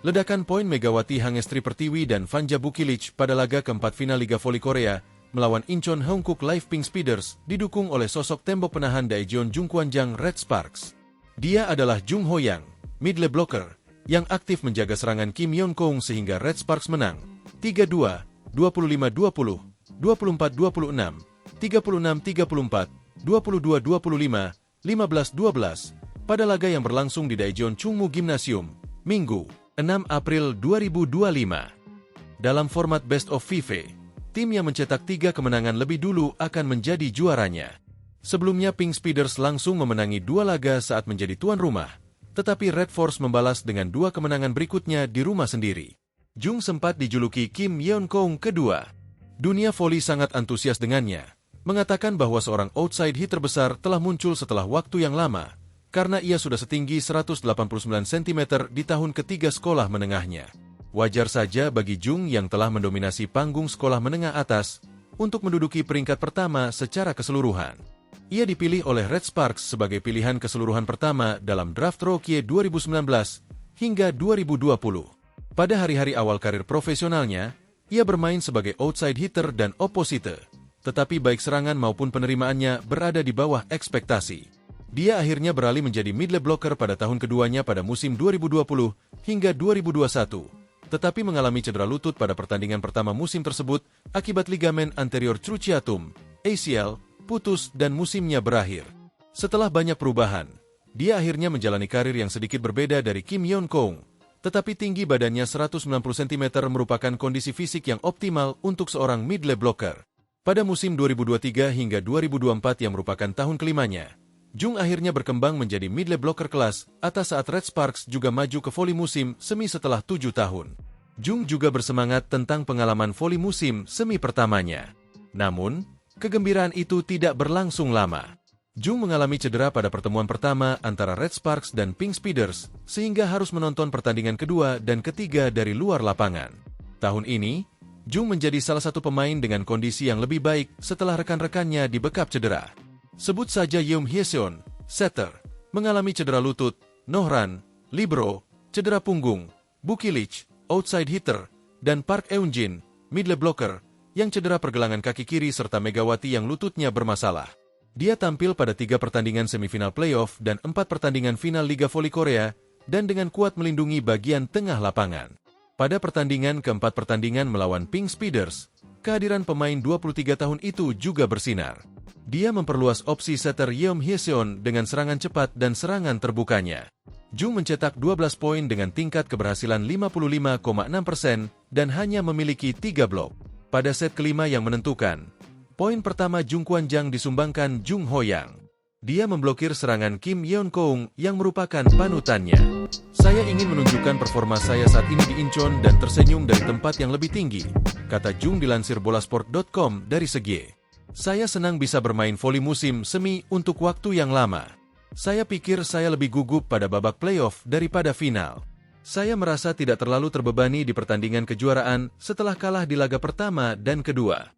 Ledakan poin Megawati Hangestri Pertiwi dan Vanja Bukilic pada laga keempat final Liga Voli Korea melawan Incheon Hongkuk Live Pink Speeders didukung oleh sosok tembok penahan Daejeon Jungkwanjang Red Sparks. Dia adalah Jung Ho-yang, middle blocker, yang aktif menjaga serangan Kim Yeon-kong sehingga Red Sparks menang 3-2, 25-20, 24-26, 36-34, 22-25, 15-12 pada laga yang berlangsung di Daejeon Chungmu Gymnasium, Minggu, 6 April 2025. Dalam format Best of 5, tim yang mencetak 3 kemenangan lebih dulu akan menjadi juaranya. Sebelumnya Pink Speeders langsung memenangi 2 laga saat menjadi tuan rumah, tetapi Red Force membalas dengan 2 kemenangan berikutnya di rumah sendiri. Jung sempat dijuluki Kim Yeon-kong kedua. Dunia voli sangat antusias dengannya, mengatakan bahwa seorang outside hitter besar telah muncul setelah waktu yang lama, karena ia sudah setinggi 189 cm di tahun ketiga sekolah menengahnya. Wajar saja bagi Jung yang telah mendominasi panggung sekolah menengah atas untuk menduduki peringkat pertama secara keseluruhan. Ia dipilih oleh Red Sparks sebagai pilihan keseluruhan pertama dalam draft rookie 2019 hingga 2020. Pada hari-hari awal karir profesionalnya, ia bermain sebagai outside hitter dan opposite, tetapi baik serangan maupun penerimaannya berada di bawah ekspektasi. Dia akhirnya beralih menjadi middle blocker pada tahun keduanya pada musim 2020 hingga 2021, tetapi mengalami cedera lutut pada pertandingan pertama musim tersebut akibat ligamen anterior cruciatum, ACL, putus dan musimnya berakhir. Setelah banyak perubahan, dia akhirnya menjalani karir yang sedikit berbeda dari Kim Yeon-kong, tetapi tinggi badannya 190 cm merupakan kondisi fisik yang optimal untuk seorang middle blocker. Pada musim 2023 hingga 2024 yang merupakan tahun kelimanya, Jung akhirnya berkembang menjadi middle blocker kelas atas saat Red Sparks juga maju ke voli musim semi setelah 7 tahun. Jung juga bersemangat tentang pengalaman voli musim semi pertamanya. Namun, kegembiraan itu tidak berlangsung lama. Jung mengalami cedera pada pertemuan pertama antara Red Sparks dan Pink Speeders, sehingga harus menonton pertandingan kedua dan ketiga dari luar lapangan. Tahun ini, Jung menjadi salah satu pemain dengan kondisi yang lebih baik setelah rekan-rekannya dibekap cedera. Sebut saja Yeom Hyeseon, setter, mengalami cedera lutut, Nohran, libero, cedera punggung, Bukilic, outside hitter, dan Park Eun-jin, middle blocker, yang cedera pergelangan kaki kiri serta Megawati yang lututnya bermasalah. Dia tampil pada 3 pertandingan semifinal playoff dan 4 pertandingan final Liga Voli Korea, dan dengan kuat melindungi bagian tengah lapangan. Pada pertandingan keempat pertandingan melawan Pink Speeders, kehadiran pemain 23 tahun itu juga bersinar. Dia memperluas opsi setter Yeom Hyeseon dengan serangan cepat dan serangan terbukanya. Jung mencetak 12 poin dengan tingkat keberhasilan 55,6% dan hanya memiliki 3 blok. Pada set kelima yang menentukan, poin pertama Jungkwanjang disumbangkan Jung Ho-yang. Dia memblokir serangan Kim Yeon-kong yang merupakan panutannya. Saya ingin menunjukkan performa saya saat ini di Incheon dan tersenyum dari tempat yang lebih tinggi, kata Jung dilansir bolasport.com dari Segi. Saya senang bisa bermain voli musim semi untuk waktu yang lama. Saya pikir saya lebih gugup pada babak playoff daripada final. Saya merasa tidak terlalu terbebani di pertandingan kejuaraan setelah kalah di laga pertama dan kedua.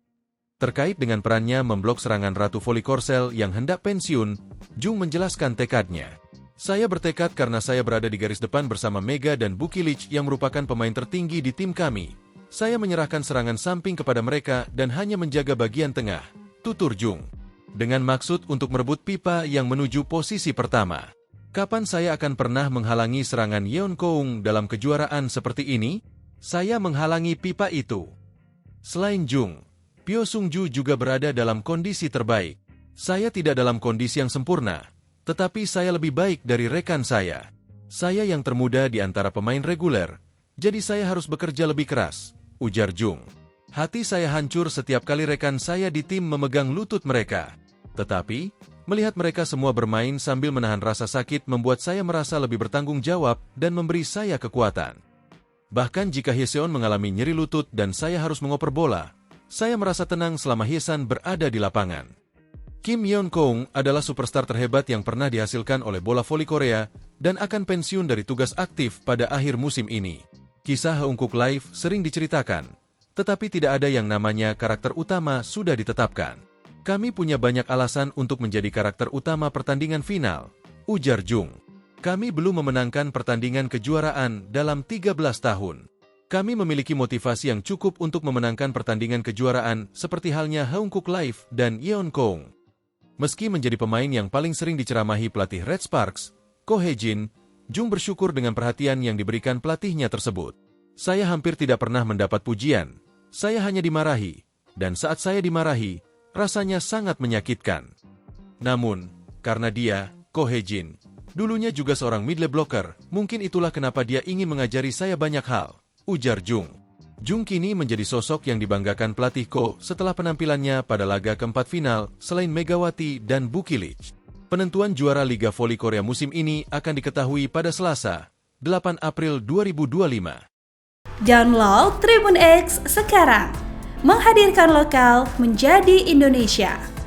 Terkait dengan perannya memblok serangan Ratu Voli Korsel yang hendak pensiun, Jung menjelaskan tekadnya. Saya bertekad karena saya berada di garis depan bersama Mega dan Bukilic yang merupakan pemain tertinggi di tim kami. Saya menyerahkan serangan samping kepada mereka dan hanya menjaga bagian tengah, tutur Jung. Dengan maksud untuk merebut pipa yang menuju posisi pertama. Kapan saya akan pernah menghalangi serangan Yeon-kong dalam kejuaraan seperti ini? Saya menghalangi pipa itu. Selain Jung, Pyo Sung-ju juga berada dalam kondisi terbaik. Saya tidak dalam kondisi yang sempurna, tetapi saya lebih baik dari rekan saya. Saya yang termuda di antara pemain reguler, jadi saya harus bekerja lebih keras, ujar Jung. Hati saya hancur setiap kali rekan saya di tim memegang lutut mereka. Tetapi, melihat mereka semua bermain sambil menahan rasa sakit membuat saya merasa lebih bertanggung jawab dan memberi saya kekuatan. Bahkan jika Hyeseon mengalami nyeri lutut dan saya harus mengoper bola, saya merasa tenang selama Hyesan berada di lapangan. Kim Yeon-kong adalah superstar terhebat yang pernah dihasilkan oleh bola voli Korea dan akan pensiun dari tugas aktif pada akhir musim ini. Kisah Hongkuk Live sering diceritakan, tetapi tidak ada yang namanya karakter utama sudah ditetapkan. Kami punya banyak alasan untuk menjadi karakter utama pertandingan final, ujar Jung. Kami belum memenangkan pertandingan kejuaraan dalam 13 tahun. Kami memiliki motivasi yang cukup untuk memenangkan pertandingan kejuaraan seperti halnya Heungkook Life dan Yeonkong. Meski menjadi pemain yang paling sering diceramahi pelatih Red Sparks, Ko Hye-jin, Jung bersyukur dengan perhatian yang diberikan pelatihnya tersebut. Saya hampir tidak pernah mendapat pujian, saya hanya dimarahi, dan saat saya dimarahi, rasanya sangat menyakitkan. Namun, karena dia, Ko Hye-jin, dulunya juga seorang middle blocker, mungkin itulah kenapa dia ingin mengajari saya banyak hal, ujar Jung. Jung kini menjadi sosok yang dibanggakan pelatih Ko setelah penampilannya pada laga keempat final selain Megawati dan Bukilich. Penentuan juara Liga Voli Korea musim ini akan diketahui pada Selasa, 8 April 2025. Download Tribun X sekarang, menghadirkan lokal menjadi Indonesia.